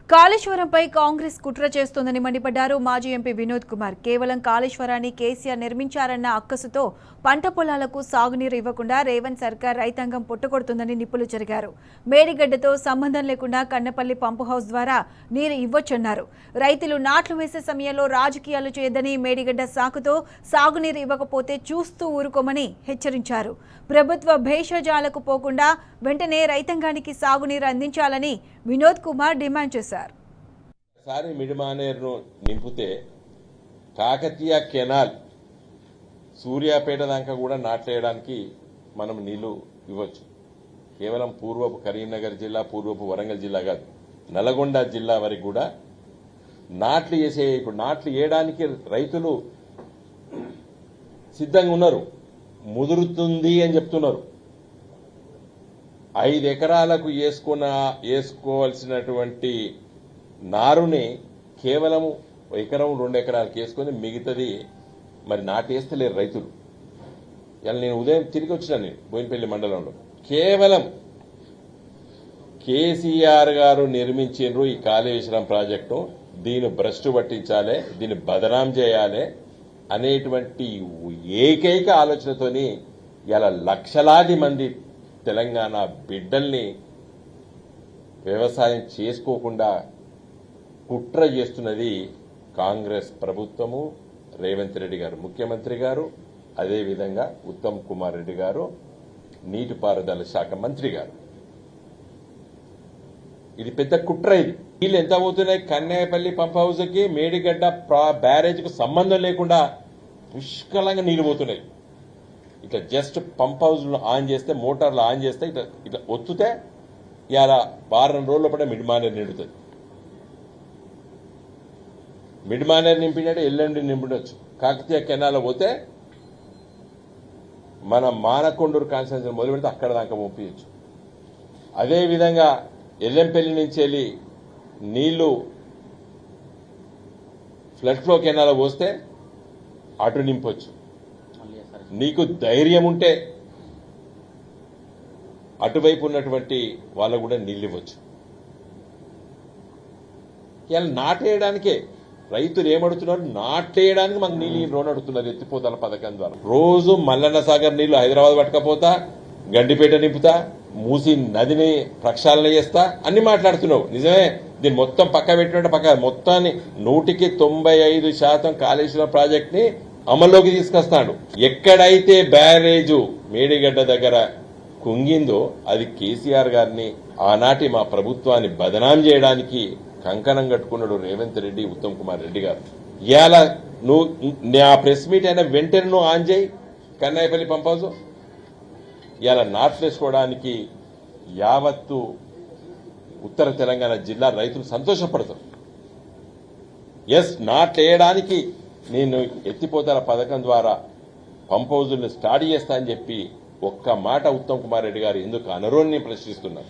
కాళేశ్వరంపై కాంగ్రెస్ కుట్ర చేస్తోందని మండిపడ్డారు మాజీ ఎంపీ వినోద్ కుమార్. కేవలం కాళేశ్వరాన్ని కేసీఆర్ నిర్మించారన్న అక్కసుతో పంట పొలాలకు సాగునీరు ఇవ్వకుండా రేవంత్ సర్కార్ రైతాంగం పుట్టకొడుతుందని నిప్పులు చెరిగారు. మేడిగడ్డతో సంబంధం లేకుండా కన్నపల్లి పంపు హౌస్ ద్వారా నీరు ఇవ్వొచ్చన్నారు. రైతులు నాట్లు వేసే సమయంలో రాజకీయాలు చేయొద్దని, మేడిగడ్డ సాకుతో సాగునీరు ఇవ్వకపోతే చూస్తూ ఊరుకోమని హెచ్చరించారు. ప్రభుత్వ భేషజాలకు పోకుండా వెంటనే రైతాంగానికి సాగునీరు అందించాలని వినోద్ కుమార్ డిమాండ్ చేశారు. ఒకసారి మిడిమానేరును నింపితే కాకతీయ కెనాల్ సూర్యాపేట దాకా కూడా నాట్లేయడానికి మనం నీళ్లు ఇవ్వచ్చు. కేవలం పూర్వపు కరీంనగర్ జిల్లా, పూర్వపు వరంగల్ జిల్లా కాదు, నల్గొండ జిల్లా వరకు కూడా నాట్లు వేసే, ఇప్పుడు నాట్లు వేయడానికి రైతులు సిద్ధంగా ఉన్నారు, ముదురుతుంది అని చెప్తున్నారు. 5 ఎకరాలకు వేసుకోవాల్సినటువంటి నారుని కేవలం 1 ఎకరం 2 ఎకరాలకు వేసుకొని మిగతాది మరి నాటేస్తలేరు రైతులు. ఇలా నేను ఉదయం తిరిగి వచ్చినాను బోయినపల్లి మండలంలో. కేవలం కేసీఆర్ గారు నిర్మించారు ఈ కాళేశ్వరం ప్రాజెక్టు, దీన్ని భ్రష్టు పట్టించాలి, దీన్ని బదనాం చేయాలి అనేటువంటి ఏకైక ఆలోచనతోని ఇలా లక్షలాది మంది తెలంగాణ బిడ్డల్ని వ్యవసాయం చేసుకోకుండా కుట్ర చేస్తున్నది కాంగ్రెస్ ప్రభుత్వము, రేవంత్ రెడ్డి గారు ముఖ్యమంత్రి గారు, అదేవిధంగా ఉత్తమ్ కుమార్ రెడ్డి గారు నీటిపారుదల శాఖ మంత్రి గారు. ఇది పెద్ద కుట్ర. ఇది నీళ్ళు ఎంత పోతున్నాయి? కన్నేపల్లి పంప్ హౌస్ కి మేడిగడ్డ బ్యారేజ్ కు సంబంధం లేకుండా పుష్కలంగా నీళ్లు పోతున్నాయి. ఇట్లా జస్ట్ పంప్ హౌస్ ఆన్ చేస్తే, మోటార్లు ఆన్ చేస్తే ఇట్లా ఒత్తుతే ఇలా వారం రోజుల పడే మిడ్మానేరు నిండుతుంది. మిడ్మానేరు నింపినట్టు ఎల్లండి నింపుడొచ్చు. కాకతీయ కెనాల్ పోతే మన మానకొండూరు కాన్స్టిట్యూన్సీ మొదలు పెడితే అక్కడ దాకా పంపించచ్చు. అదేవిధంగా ఎల్లంపల్లి నుంచి వెళ్ళి నీళ్లు ఫ్లడ్ ఫ్లో కెనాల్ పోస్తే అటు నింపొచ్చు. నీకు ధైర్యం ఉంటే అటువైపు ఉన్నటువంటి వాళ్ళకు కూడా నీళ్ళు ఇవ్వచ్చు. ఇలా నాటేయడానికే రైతులు ఏమడుతున్నారు? నాటేయడానికి మాకు నీళ్ళు లోన్ అడుగుతున్నారు ఎత్తిపోతల పథకం ద్వారా. రోజు మల్లన్న సాగర్ నీళ్లు హైదరాబాద్ పట్టుకపోతా, గండిపేట నింపుతా, మూసి నదిని ప్రక్షాళన చేస్తా అన్ని మాట్లాడుతున్నావు. నిజమే, దీన్ని మొత్తం పక్క పెట్టినట్టు పక్క మొత్తాన్ని 195% కాళేశ్వరం ప్రాజెక్ట్ ని అమల్లోకి తీసుకొస్తాడు. ఎక్కడైతే బ్యారేజు మేడిగడ్డ దగ్గర కుంగిందో అది కేసీఆర్ గారిని, ఆనాటి మా ప్రభుత్వాన్ని బదనాం చేయడానికి కంకణం కట్టుకున్నాడు రేవంత్ రెడ్డి, ఉత్తమ్ కుమార్ రెడ్డి గారు. ఇవాళ నువ్వు నా ప్రెస్ మీట్ అయిన వెంటనే నువ్వు ఆన్ చేయి కన్నాయపల్లి పంప్ హౌస్. ఇవాళ నాట్లేసుకోవడానికి యావత్తు ఉత్తర తెలంగాణ జిల్లా రైతులు సంతోషపడతారు. ఎస్, నాట్లేయడానికి నేను ఎత్తిపోతల పథకం ద్వారా పంప్ హౌజుల్ని స్టార్ట్ చేస్తా అని చెప్పి ఒక్క మాట ఉత్తమ్ కుమార్ రెడ్డి గారు ఎందుకు అనరోని ప్రశ్నిస్తున్నారు.